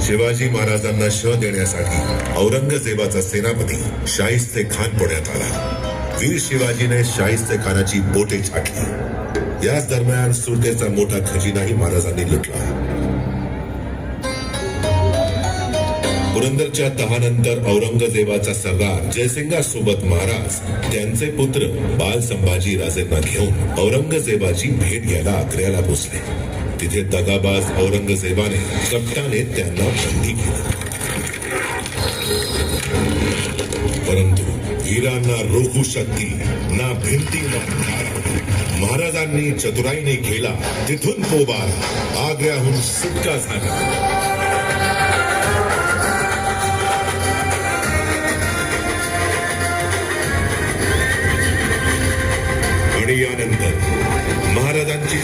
शिवाजी महाराजांना शह देण्यासाठी औरंगजेबाचा सेनापती शाहिस्ते खान पुण्यात आला। वीर शिवाजीने शाहिस्ते खानाची बोटे छाटली। याच दरम्यान सुरतेचा मोठा खजिनाही महाराजांनी लुटला। पुरंदरच्या तहानंतर औरंगजेबाचा सरदार जयसिंगासोबत महाराज त्यांचे पुत्र बाल संभाजी राजेंना घेऊन औरंगजेबाची भेट घ्यायला आग्र्याला पोचले। तिथे दगाबाज औरंगजेबाने कप्ताने त्यांना बंदी केलं, परंतु वीरांना रोखू शकती ना भिंती ना तारा। महाराजांनी चतुराईने केला तिथून पोबार आग्र्याहून सुटका झाला। आणि यानंतर महाराजांची